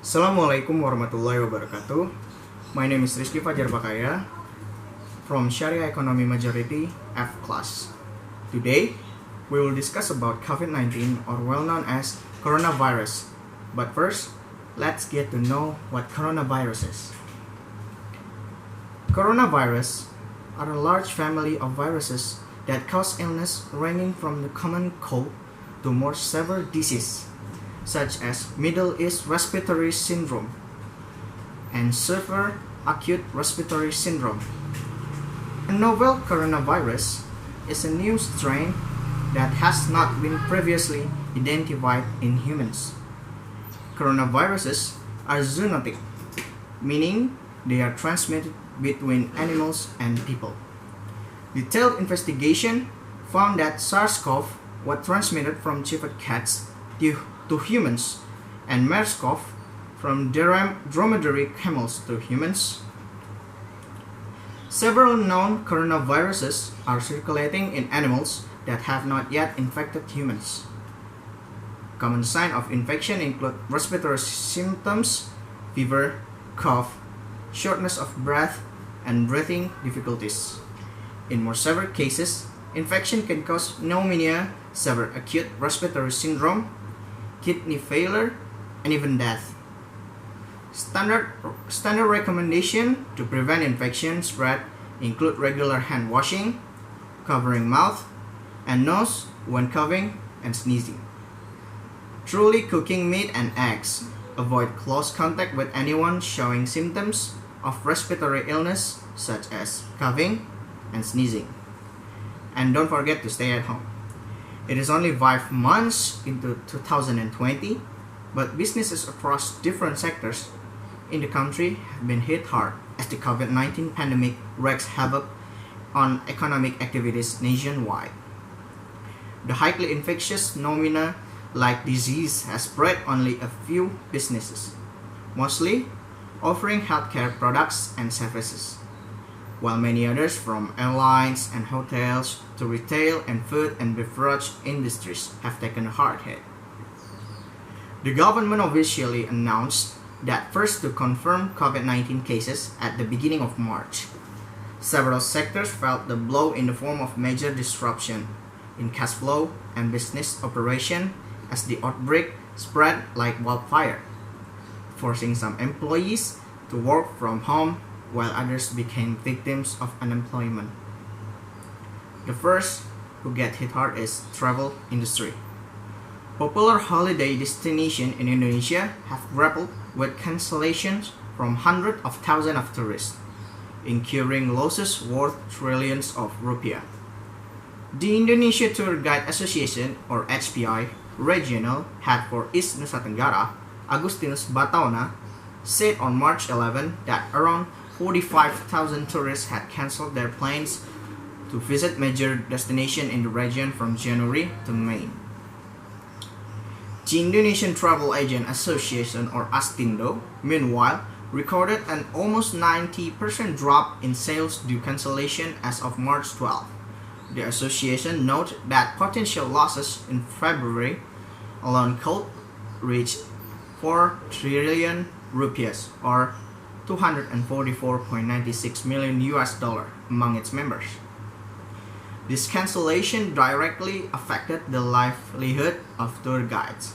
Assalamualaikum warahmatullahi wabarakatuh. My name is Rizky Fadjar Pakaya from Sharia Economy Majority F class. Today, we will discuss about COVID-19, or well known as coronavirus. But first, let's get to know what coronavirus is. Coronavirus are a large family of viruses that cause illness ranging from the common cold to more severe disease, such as Middle East Respiratory Syndrome and Severe Acute Respiratory Syndrome. A novel coronavirus is a new strain that has not been previously identified in humans. Coronaviruses are zoonotic, meaning they are transmitted between animals and people. Detailed investigation found that SARS-CoV was transmitted from civet cats to humans, and MERS-CoV from dromedary camels to humans. Several known coronaviruses are circulating in animals that have not yet infected humans. Common signs of infection include respiratory symptoms, fever, cough, shortness of breath, and breathing difficulties. In more severe cases, infection can cause pneumonia, severe acute respiratory syndrome, kidney failure, and even death. Standard recommendation to prevent infection spread include regular hand washing, covering mouth and nose when coughing and sneezing, truly cooking meat and eggs, avoid close contact with anyone showing symptoms of respiratory illness such as coughing and sneezing, and don't forget to stay at home. It is only 5 months into 2020, but businesses across different sectors in the country have been hit hard as the COVID-19 pandemic wreaks havoc on economic activities nationwide. The highly infectious pneumonia-like disease has spread only a few businesses, mostly offering healthcare products and services, while many others, from airlines and hotels to retail and food and beverage industries, have taken a hard hit. The government officially announced that first to confirm COVID-19 cases at the beginning of March. Several sectors felt the blow in the form of major disruption in cash flow and business operation as the outbreak spread like wildfire, forcing some employees to work from home while others became victims of unemployment. The first who get hit hard is travel industry. Popular holiday destinations in Indonesia have grappled with cancellations from hundreds of thousands of tourists, incurring losses worth trillions of rupiah. The Indonesia Tour Guide Association, or HPI, regional head for East Nusa Tenggara, Agustinus Bataona, said on March 11 that around 45,000 tourists had canceled their plans to visit major destinations in the region from January to May. The Indonesian Travel Agent Association, or ASTINDO, meanwhile, recorded an almost 90% drop in sales due cancellation as of March 12. The association noted that potential losses in February alone could reach 4 trillion rupiahs, or 244.96 million US dollar among its members. This cancellation directly affected the livelihood of tour guides.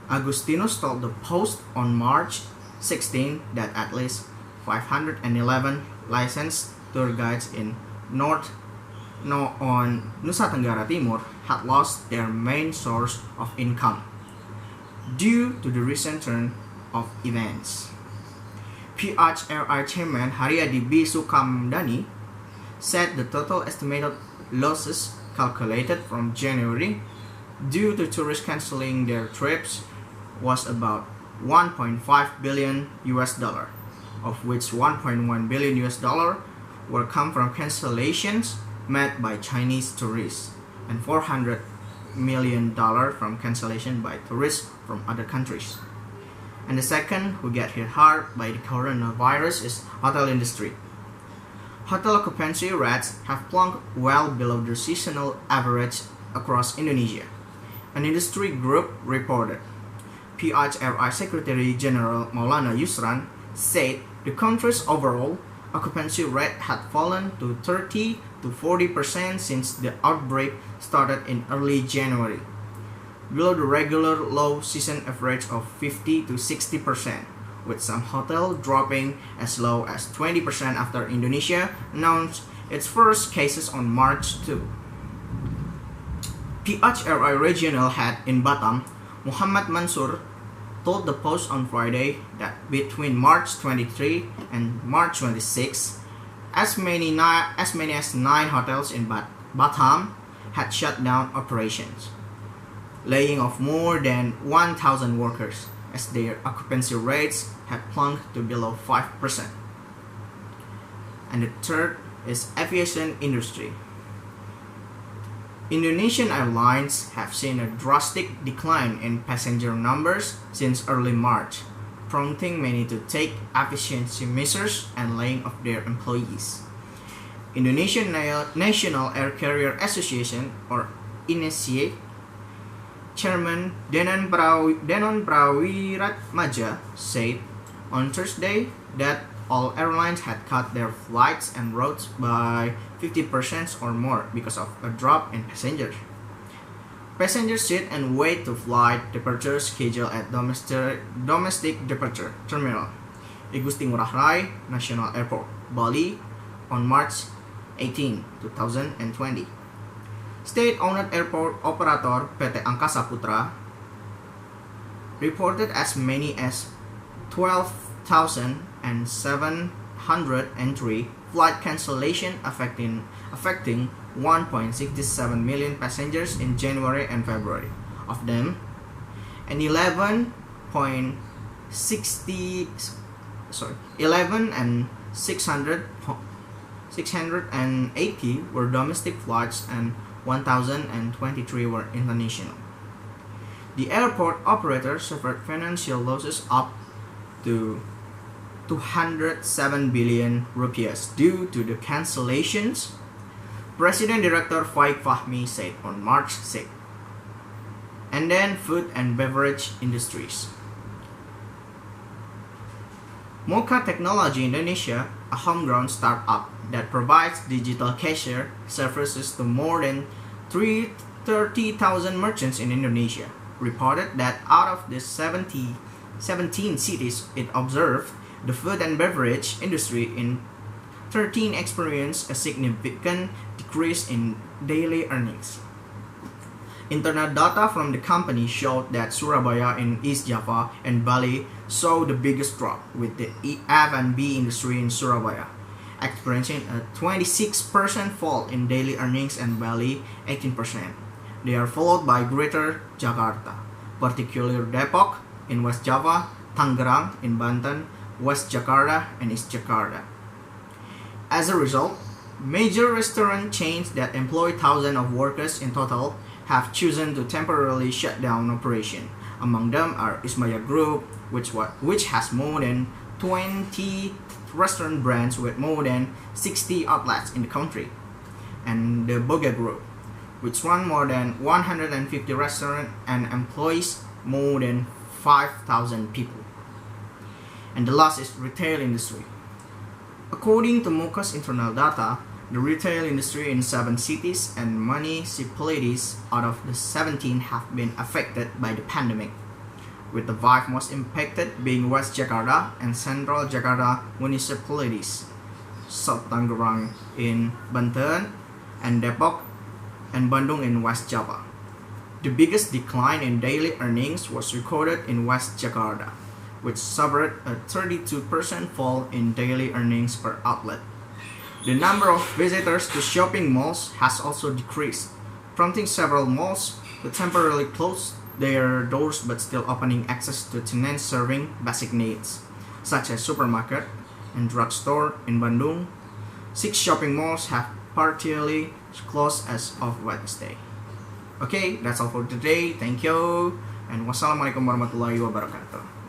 Agustinus told the Post on March 16 that at least 511 licensed tour guides in Nusa Tenggara Timur had lost their main source of income due to the recent turn of events. PHRI Chairman Haryadi B. Sukamdani said the total estimated losses calculated from January due to tourists canceling their trips was about 1.5 billion US dollar, of which 1.1 billion US dollar will come from cancellations made by Chinese tourists and 400 million dollar from cancellation by tourists from other countries. And the second who get hit hard by the coronavirus is hotel industry. Hotel occupancy rates have plunged well below the seasonal average across Indonesia, an industry group reported. PHRI Secretary General Maulana Yusran said the country's overall occupancy rate had fallen to 30 to 40% since the outbreak started in early January, below the regular low season average of 50 to 60%, with some hotels dropping as low as 20% after Indonesia announced its first cases on March 2. PHRI regional head in Batam, Muhammad Mansur, told the Post on Friday that between March 23 and March 26, as many as 9 hotels in Batam had shut down operations, laying off more than 1,000 workers as their occupancy rates had plunged to below 5%. And the third is aviation industry. Indonesian airlines have seen a drastic decline in passenger numbers since early March, prompting many to take efficiency measures and laying off their employees. Indonesian National Air Carrier Association, or INASIA, Chairman Denon Prawiratmaja said on Thursday that all airlines had cut their flights and routes by 50% or more because of a drop in passengers. Passengers sit and wait to flight departure schedule at domestic departure terminal, Igusti Ngurah Rai National Airport, Bali, on March 18, 2020. State-owned airport operator PT Angkasa Putra reported as many as 12,703 flight cancellation affecting 1.67 million passengers in January and February. Of them, and 11 and 680 were domestic flights and 1,023 were international. The airport operator suffered financial losses up to 207 billion rupiah due to the cancellations, President Director Faik Fahmi said on March 6. And then food and beverage industries. Mocha Technology Indonesia, a homegrown startup that provides digital cashier services to more than 30,000 merchants in Indonesia, reported that out of the 17 cities it observed, the food and beverage industry in 13 experienced a significant decrease in daily earnings. Internal data from the company showed that Surabaya in East Java and Bali saw the biggest drop, with the F&B industry in Surabaya experiencing a 26% fall in daily earnings and Bali 18%. They are followed by Greater Jakarta, particularly Depok in West Java, Tangerang in Banten, West Jakarta, and East Jakarta. As a result, major restaurant chains that employ thousands of workers in total have chosen to temporarily shut down operation. Among them are Ismaya Group, which has more than 20 restaurant brands with more than 60 outlets in the country, and the Boga Group, which run more than 150 restaurants and employs more than 5,000 people. And the last is retail industry. According to Mocha's internal data, the retail industry in 7 cities and municipalities out of the 17 have been affected by the pandemic, with the 5 most impacted being West Jakarta and Central Jakarta municipalities, South Tangerang in Banten, and Depok and Bandung in West Java. The biggest decline in daily earnings was recorded in West Jakarta, which suffered a 32% fall in daily earnings per outlet. The number of visitors to shopping malls has also decreased, prompting several malls to temporarily close their doors but still opening access to tenants serving basic needs, such as supermarket and drugstore in Bandung. 6 shopping malls have partially closed as of Wednesday. Okay, that's all for today. Thank you, and wassalamualaikum warahmatullahi wabarakatuh.